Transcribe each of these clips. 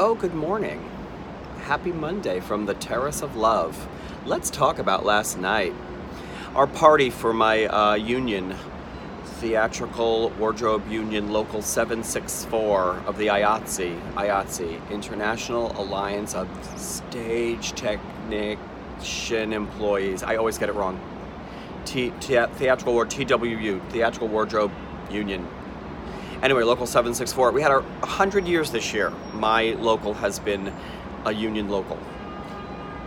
Oh, good morning. Happy Monday from the Terrace of Love. Let's talk about last night. Our party for my union, Theatrical Wardrobe Union Local 764 of the IATSE, International Alliance of Stage Technician Employees. I always get it wrong. Theatrical TWU, Theatrical Wardrobe Union. Anyway, Local 764. We had our 100 years this year. My local has been a union local.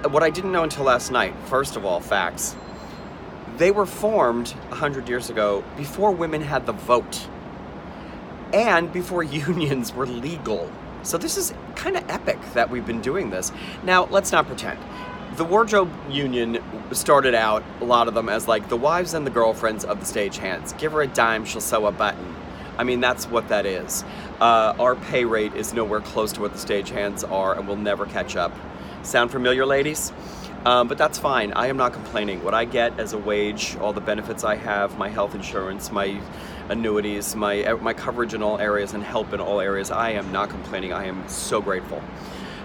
What I didn't know until last night, first of all, facts. They were formed 100 years ago before women had the vote and before unions were legal. So this is kind of epic that we've been doing this. Now, let's not pretend. The wardrobe union started out, a lot of them, as like the wives and the girlfriends of the stagehands. Give her a dime, she'll sew a button. I mean, that's what that is. Our pay rate is nowhere close to what the stagehands are, and we'll never catch up. Sound familiar, ladies? But that's fine. I am not complaining. What I get as a wage, all the benefits I have, my health insurance, my annuities, my coverage in all areas, and help in all areas, I am not complaining. I am so grateful.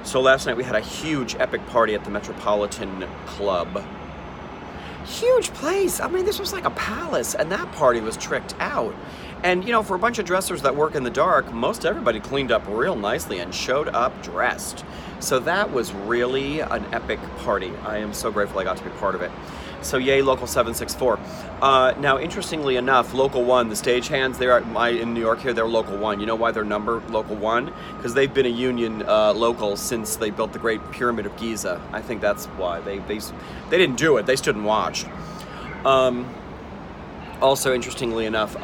So last night we had a huge, epic party at the Metropolitan Club. Huge place. I mean, this was like a palace, and that party was tricked out. And, you know, for a bunch of dressers that work in the dark, most everybody cleaned up real nicely and showed up dressed. So that was really an epic party. I am so grateful I got to be part of it. So yay, Local 764. Now, interestingly enough, Local 1, the stagehands, they're in New York here, they're Local 1. You know why they're numbered Local 1? Because they've been a union local since they built the Great Pyramid of Giza. I think that's why. They didn't do it, they stood and watched. Also, interestingly enough,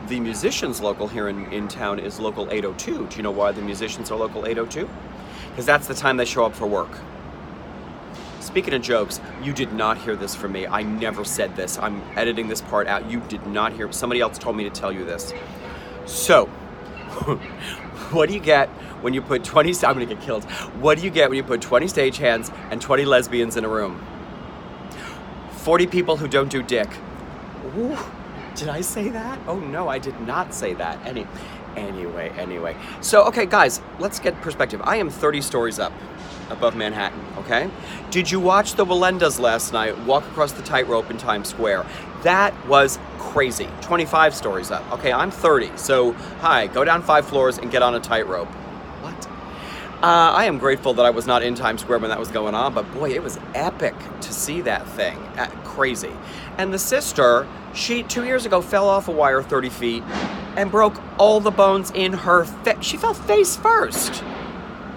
the musicians local here in town is Local 802. Do you know why the musicians are Local 802? Because that's the time they show up for work. Speaking of jokes, you did not hear this from me. I never said this. I'm editing this part out. You did not hear. Somebody else told me to tell you this. So, what do you get when you put 20... I'm going to get killed. What do you get when you put 20 stagehands and 20 lesbians in a room? 40 people who don't do dick. Ooh, did I say that? Oh no, I did not say that. Anyway. So, okay, guys, let's get perspective. I am 30 stories up above Manhattan, okay? Did you watch the Wallendas last night walk across the tightrope in Times Square? That was crazy. 25 stories up. Okay, I'm 30, so hi, go down 5 floors and get on a tightrope. What? I am grateful that I was not in Times Square when that was going on, but boy, it was epic to see that thing. Crazy. And the sister, she 2 years ago fell off a wire 30 feet and broke all the bones in her face. She fell face first.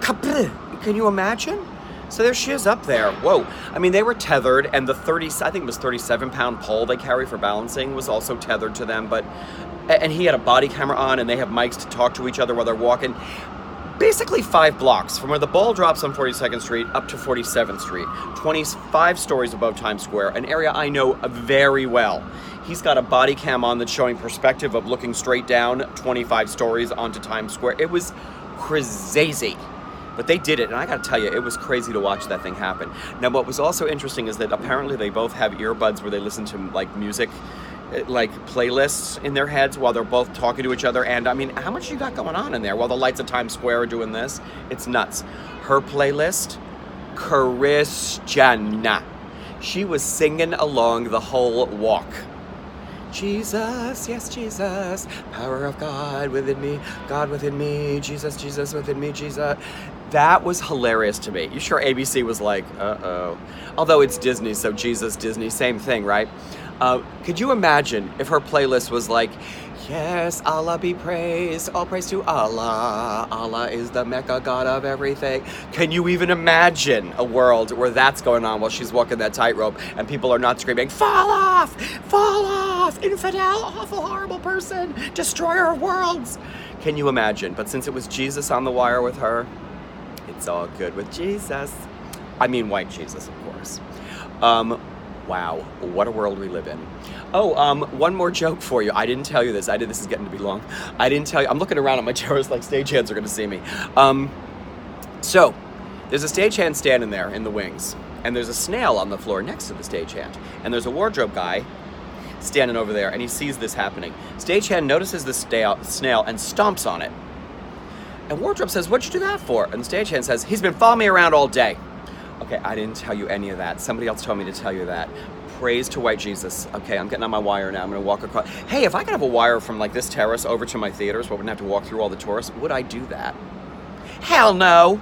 Can you imagine? So there she is up there. Whoa. I mean, they were tethered, and the 37-pound pole they carry for balancing was also tethered to them, and he had a body camera on, and they have mics to talk to each other while they're walking. Basically 5 blocks from where the ball drops on 42nd Street up to 47th Street, 25 stories above Times Square, an area I know very well. He's got a body cam on that's showing perspective of looking straight down 25 stories onto Times Square. It was crazy. But they did it, and I gotta tell you, it was crazy to watch that thing happen. Now, what was also interesting is that apparently they both have earbuds where they listen to, like, music, like playlists in their heads while they're both talking to each other. And I mean, how much you got going on in there while the lights of Times Square are doing this? It's nuts. Her playlist, Christiana. She was singing along the whole walk. Jesus, yes, Jesus, power of God within me, Jesus, Jesus within me, Jesus. That was hilarious to me. You sure ABC was like, uh-oh. Although it's Disney, so Jesus, Disney, same thing, right? Could you imagine if her playlist was like, yes, Allah be praised, all praise to Allah. Allah is the Mecca God of everything. Can you even imagine a world where that's going on while she's walking that tightrope and people are not screaming, fall off, infidel, awful, horrible person, destroyer of worlds. Can you imagine? But since it was Jesus on the wire with her, it's all good with Jesus. I mean white Jesus, of course. Wow, what a world we live in. Oh, one more joke for you. I didn't tell you this. This is getting to be long. I didn't tell you. I'm looking around at my chairs like stagehands are going to see me. So, there's a stagehand standing there in the wings, and there's a snail on the floor next to the stagehand, and there's a wardrobe guy standing over there, and he sees this happening. Stagehand notices the snail and stomps on it. And wardrobe says, what'd you do that for? And stagehand says, he's been following me around all day. Okay, I didn't tell you any of that. Somebody else told me to tell you that. Praise to white Jesus. Okay, I'm getting on my wire now. I'm going to walk across. Hey, if I could have a wire from like this terrace over to my theaters where I wouldn't have to walk through all the tourists, would I do that? Hell no.